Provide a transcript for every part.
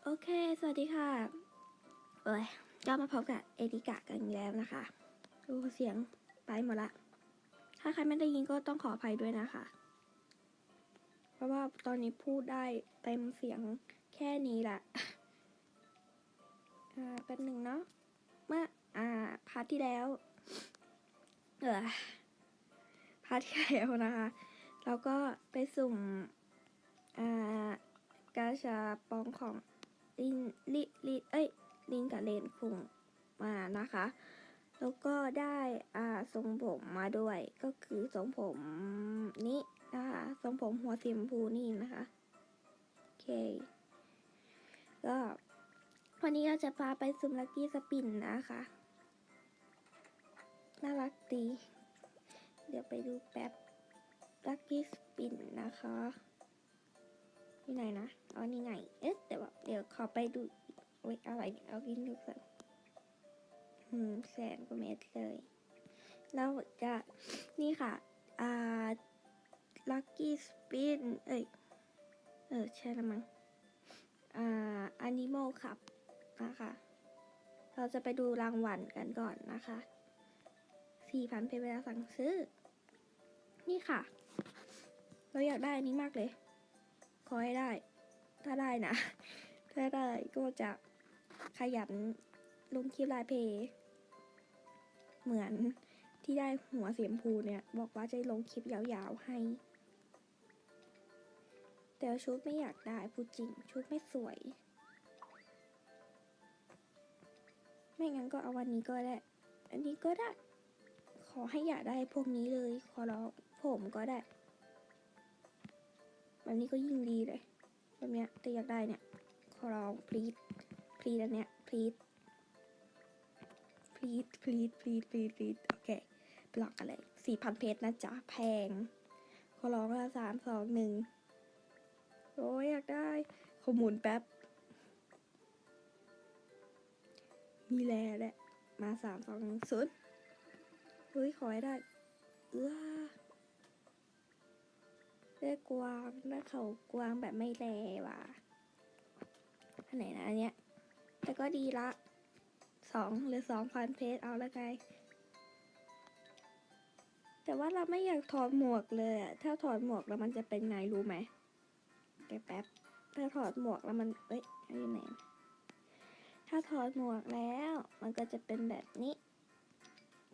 โอเคสวัสดีค่ะก็มาพบกับเอริกะกันแล้วนะคะดูเสียงไปหมดละถ้าใครไม่ได้ยินก็ต้องขออภัยด้วยนะคะเพราะว่าตอนนี้พูดได้เต็มเสียงแค่นี้แหละเป็นหนึ่งเนาะเมื่อพาร์ทที่แล้วพาร์ทที่แล้วนะคะเราก็ไปสุ่มกาชาปองของลินกับเลนคุงมานะคะแล้วก็ได้ทรงผมมาด้วยก็คือทรงผมนี้นะคะทรงผมหัวสีชมพูนี่นะคะโอเคก็วันนี้เราจะพาไปสุ่มลัคกี้สปินนะคะน่ารักดีเดี๋ยวไปดูแป๊บลัคกี้สปินนะคะที่ไหนนะนี่ไงเดี๋ยวขอไปดูอะไรเอากินดูสักแสนกว่าเม็ดเลยแล้วจะนี่ค่ะลัคกี้สปินใช่ละมั้งอนิมอลครับนะคะเราจะไปดูรางวัลกันก่อนนะคะ 4,000 เป็นเวลาสั่งซื้อนี่ค่ะเราอยากได้อันนี้มากเลยขอให้ได้ถ้าได้นะถ้าได้ก็จะขยันลงคลิปไลฟ์เพย์เหมือนที่ได้หัวสีชมพูเนี่ยบอกว่าจะลงคลิปยาวๆให้แต่ชุดไม่อยากได้พูดจริงชุดไม่สวยไม่งั้นก็เอาวันนี้ก็ได้อันนี้ก็ได้ขอให้อยากได้พวกนี้เลยขอร้องผมก็ได้แบบนี้ก็ยิ่งดีเลยแบบเนี้ยแต่อยากได้เนี่ยขอร้องพลีดอันเนี้ยพลีดโอเคบล็อกกันเลย 4,000 เพชรนะจ๊ะแพงขอร้องละ3 2 1โอ้ยอยากได้ขอหมุนแป๊บมีแลแหละมา3 2 1 0เฮ้ยขอให้ได้ได้กวางได้เขากวางแบบไม่แลว่ะอันไหนนะอันเนี้ยแต่ก็ดีละ2 หรือ 2,000 เพชรเอาละไงแต่ว่าเราไม่อยากถอดหมวกเลยอะถ้าถอดหมวกแล้วมันจะเป็นไงรู้ไหมแป๊บถ้าถอดหมวกแล้วมันอันนี้ไหนถ้าถอดหมวกแล้วมันก็จะเป็นแบบนี้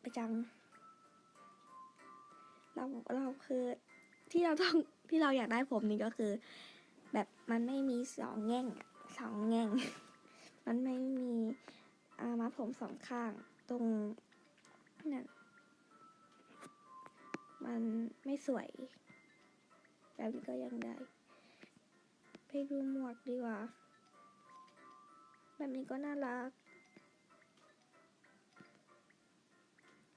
ประจังเราคือที่เราอยากได้ผมนี่ก็คือแบบมันไม่มี2 แง่งมันไม่มีมัดผม2 ข้างตรงนั่นมันไม่สวยแบบนี้ก็ยังได้ไปดูหมวกดีกว่าแบบนี้ก็น่ารัก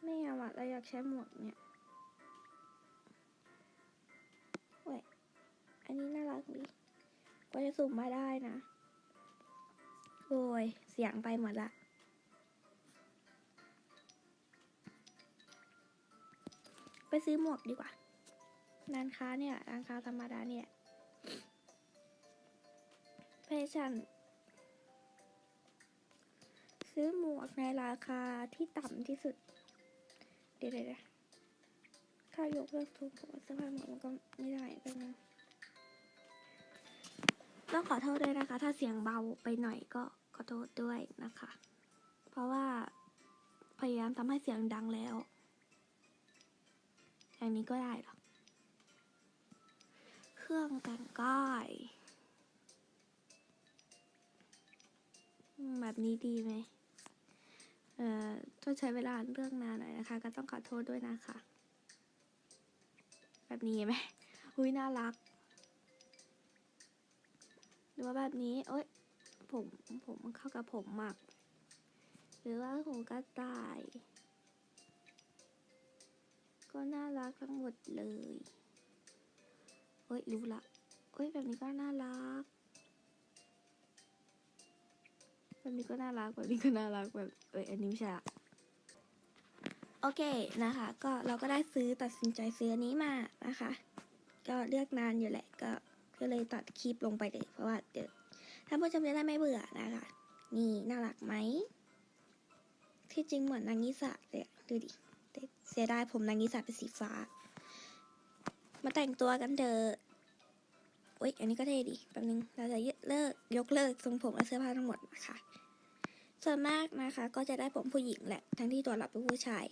ไม่เอาเราอยากใช้หมวกเนี่ยอันนี้น่ารักดีกว่าจะสุ่มมาได้นะโอ้ยเสียงไปหมดละไปซื้อหมวกดีกว่าร้านค้าธรรมดาเนี่ยแฟชั่นซื้อหมวกในราคาที่ต่ำที่สุดเดี๋ยวถ้ายกเลิกทุกเสื้อผ้าหมวกมันก็ไม่ได้เป็นไงต้องขอโทษด้วยนะคะถ้าเสียงเบาไปหน่อยก็ขอโทษด้วยนะคะเพราะว่าพยายามทำให้เสียงดังแล้วอย่างนี้ก็ได้หรอเครื่องแต่งกายแบบนี้ดีไหมต้องใช้เวลาเรื่องนานหน่อยนะคะก็ต้องขอโทษด้วยนะคะแบบนี้ไหมอุ้ยน่ารักหรือว่าแบบนี้ผมมันเข้ากับผมมากหรือว่าผมกระต่ายก็น่ารักทั้งหมดเลยรู้ละแบบนี้ก็น่ารักแบบนี้ก็น่ารักแบบอันนี้ไม่ใช่ละโอเคนะคะก็เราก็ได้ตัดสินใจซื้ออันนี้มานะคะก็เลือกนานอยู่แหละก็เลยตัดคลิปลงไปเลยเพราะว่าเดี๋ยว ท่านผู้ชมจะได้ไม่เบื่อนะคะนี่น่ารักไหมที่จริงเหมือนนางงิสะเลยดูดิเสียดายผมนางงิสะเป็นสีฟ้ามาแต่งตัวกันเถอะอุ๊ยอันนี้ก็เท่ดิแป๊บนึงเราจะยกเลิกทรงผมและเสื้อผ้าทั้งหมดนะคะส่วนมากนะคะก็จะได้ผมผู้หญิงแหละทั้งที่ตัวเราเป็นผู้ชาย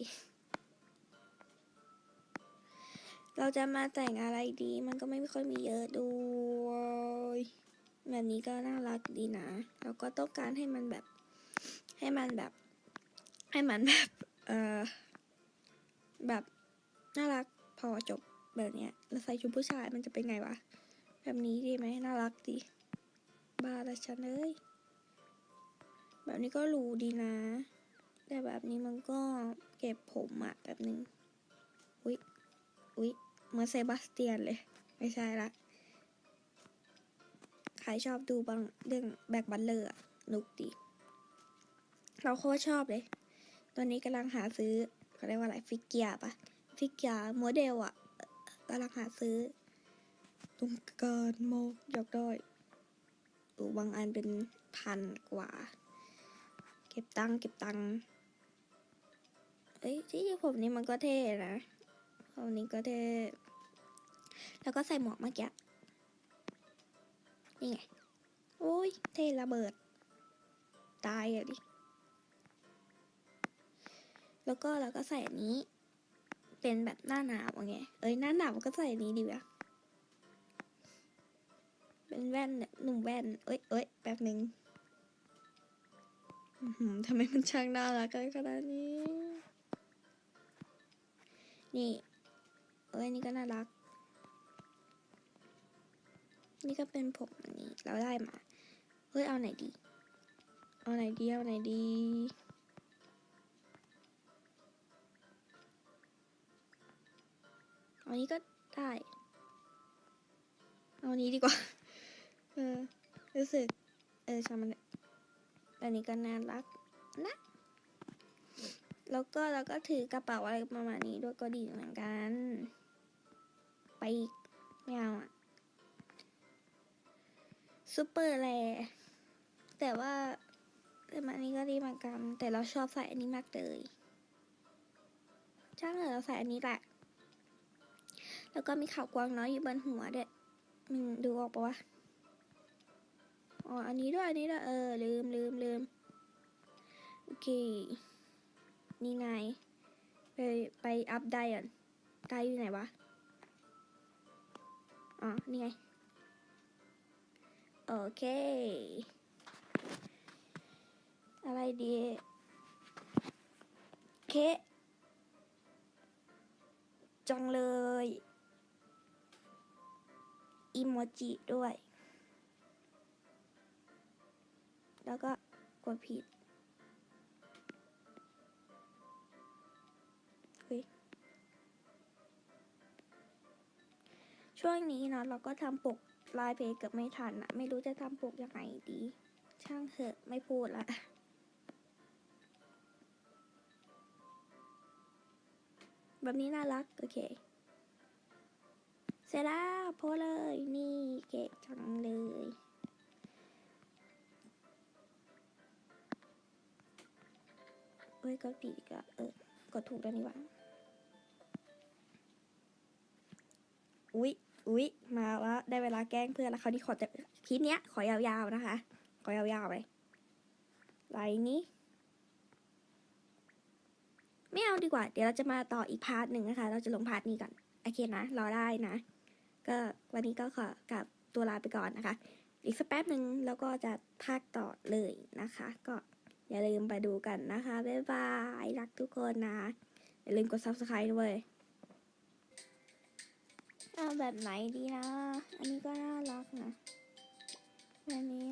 เราจะมาแต่งอะไรดีมันก็ไม่ค่อยมีเยอะด้วยแบบนี้ก็น่ารักดีนะเราก็ต้องการให้มันแบบแบบน่ารักพอจบแบบเนี้ยแล้วใส่ชุดผู้ชายมันจะเป็นไงวะแบบนี้ดีไหมน่ารักดีบ้าละฉันเลยแบบนี้ก็หรูดีนะแต่แบบนี้มันก็เก็บผมอะแบบนึงอุ๊ยเหมือนเซบาสเตียนเลยไม่ใช่ละใครชอบดูบางเรื่องแบ็คบัลเลอร์นุกดีเราโคตรชอบเลยตอนนี้กำลังหาซื้อเขาเรียกว่าอะไรฟิกเกียร์โมเดลอะกำลังหาซื้อตรงการมองอยากได้บางอันเป็น1,000 กว่าเก็บตังค์ที่ผมนี่มันก็เท่นะผมนี้ก็เท่แล้วก็ใส่หมวกเมื่อกี้นี่ไงโอ้ยเท่ระเบิดตายอะดิแล้วก็เราก็ใส่อันนี้เป็นแบบหน้าหนาวไงหน้าหนาวก็ใส่อันนี้ดีวะเป็นแว่นหนุ่มแว่นแป๊บนึงทำไมมันช่างน่ารักกันขนาดนี้นี่นี่ก็น่ารักนี่ก็เป็นผมอันนี้เราได้มาเอาไหนดีเอาไหนดีเอานี้ก็ได้เอานี้ดีกว่ารู้สึกช่างมันอันนี้ก็น่ารักนะแล้วก็เราก็ถือกระเป๋าอะไรประมาณนี้ด้วยก็ดีเหมือนกันไปไม่เอาอะซูเปอร์แลแต่ว่าอันนี้ก็ดีเหมือนกันแต่เราชอบใส่อันนี้มากเลยช่างเราใส่อันนี้แหละแล้วก็มีขาวกวางน้อยอยู่บนหัวด้วยมันดูออกปะวะอันนี้ด้วยลืมโอเคนี่ไงไปอัพไดก่อนไดอยู่ไหนวะนี่ไงโอเคอะไรดีจังเลยอีโมจิด้วยแล้วก็กดผิดช่วงนี้นะเราก็ทำปกลายเพจกับไม่ทันอะไม่รู้จะทำปกยังไงดีช่างเถอะไม่พูดละแบบนี้น่ารักโอเคเสร็จแล้วโพสเลยนี่เก๋จังเลยก็ผิดก็กดถูกแล้วนี่หว่าอุ๊ยมาแล้วได้เวลาแกล้งเพื่อนแล้วเขาที่ขอจะคลิปเนี้ยขอยาวๆนะคะขอยาวๆไปไลน์นี้ไม่เอาดีกว่าเดี๋ยวเราจะมาต่ออีกพาร์ทหนึ่งนะคะเราจะลงพาร์ทนี้ก่อนโอเคนะรอได้นะก็วันนี้ก็ขอกลับตัวลาไปก่อนนะคะอีกสักแป๊บหนึ่งแล้วก็จะพากต่อเลยนะคะก็อย่าลืมไปดูกันนะคะบ๊ายบายรักทุกคนนะอย่าลืมกด subscribe ด้วยเอาแบบไหนดีนะอันนี้ก็น่ารักนะแบบนี้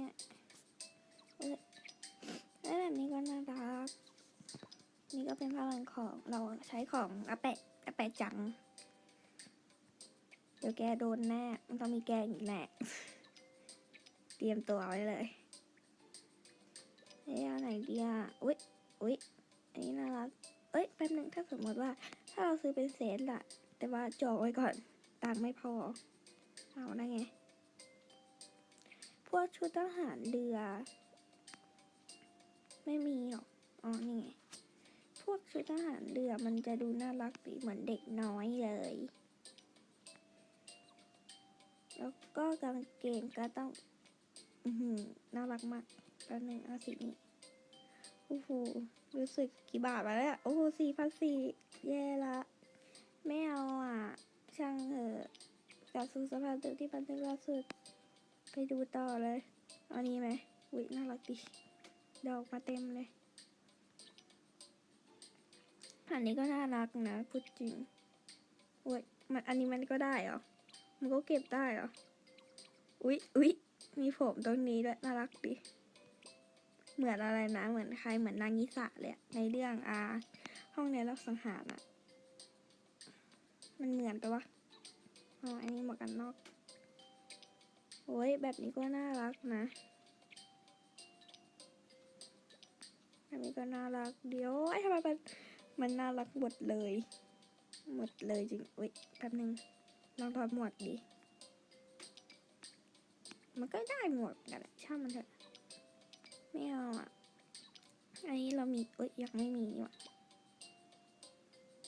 แบบนี้ก็น่ารักนี่ก็เป็นพลังของเราใช้ของอาแปะจังเดี๋ยวแกโดนแน่มันต้องมีแกอีกแน่เตรียมตัวไว้เลยเอาไหนดีอุ๊ยอันนี้น่ารักแป๊บนึงถ้าสมมติว่าถ้าเราซื้อเป็นเซตล่ะแต่ว่าจองไว้ก่อนตังค์ไม่พอเอาได้ไงพ วกชุดทหารเรือไม่มีหรอกอ๋อนี่ไงพวกชุดทหารเรือมันจะดูน่ารักดีเหมือนเด็กน้อยเลยแล้วก็กางเกงก็ต้องน่ารักมากแป๊บนึงเอาสีนี้โอ้โหรู้สึกกี่บาทมาแล้วโอ้โห4,400แย่ละไม่เอาช่างเถอะจากสุสภาพเดิมที่บันทึกล่าสุดไปดูต่อเลยเอานี้ไหมอุ๊ยน่ารักดีดอกมาเต็มเลยอันนี้ก็น่ารักนะพูดจริงอุ๊ยอันนี้มันก็ได้เหรอมันก็เก็บได้เหรออุ๊ยมีผมตรงนี้ด้วยน่ารักดีเหมือนอะไรนะเหมือนใครเหมือนนางยิสะเลยในเรื่องห้องในรักสังหารมันเหมือนปะวะอ๋ออันนี้หมวกกันน็อกโอ้ยแบบนี้ก็น่ารักนะแบบนี้ก็น่ารักเดี๋ยวทำไมมันน่ารักหมดเลยจริงอุ๊ยแป๊บนึงลองถอดหมวกดิมันก็ได้หมวกกันแหละช่างมันเถอะไม่เอาอันนี้เรามียังไม่มีนี่หว่า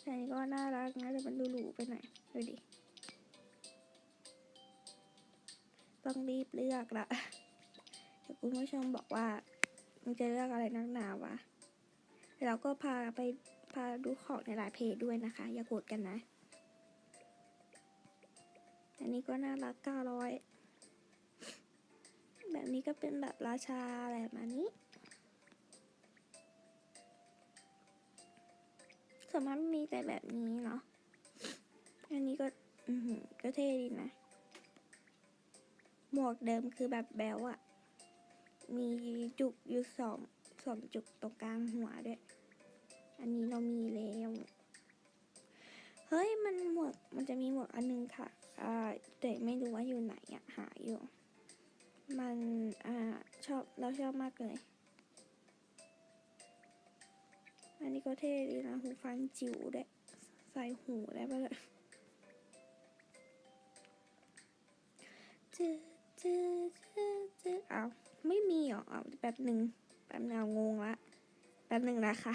อันนี้ก็น่ารักนะแต่มันดูหรูไปหน่อยดูดิต้องรีบเลือกละเดี๋ยวคุณผู้ชมบอกว่ามึงจะเลือกอะไรนักหนาวะแล้วก็พาดูของในหลายเพจด้วยนะคะอย่าโกรธกันนะอันนี้ก็น่ารัก900แบบนี้ก็เป็นแบบราชาอะไรแบบนี้สมมติมีแต่แบบนี้เนาะอันนี้ก็ก็เท่ดีนะหมวกเดิมคือแบบแบลมีจุกอยู่สองจุกตรงกลางหัวด้วยอันนี้เรามีแล้วเฮ้ยมันจะมีหมวกอันนึงค่ะแต่ไม่รู้ว่าอยู่ไหนหาอยู่มันเราชอบมากเลยอันนี้ก็เท่ดีนะหูฟังจิ๋วด้วยใส่หูได้ปะเลยเอาไม่มีหรอเอาแป๊บหนึ่งเอางงละแป๊บหนึ่งนะคะ